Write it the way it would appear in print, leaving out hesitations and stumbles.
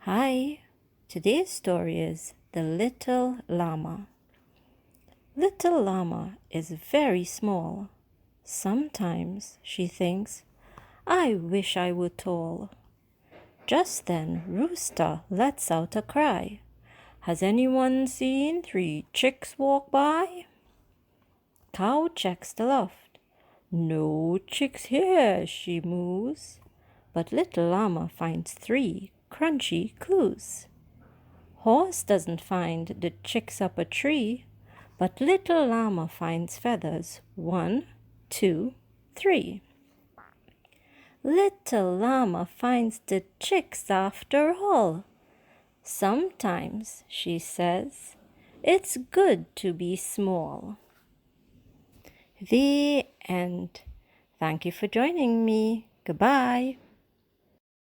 Hi, today's story is The Little Llama. Little Llama is very small. Sometimes she thinks, I wish I were tall. Just then Rooster lets out a cry. Has anyone seen 3 chicks walk by? Cow checks the loft. No chicks here, she moos. But Little Llama finds 3 crunchy clues. Horse doesn't find the chicks up a tree, but Little Llama finds feathers 1, 2, 3. Little Llama finds the chicks after all. Sometimes, she says, it's good to be small. The end. Thank you for joining me. Goodbye.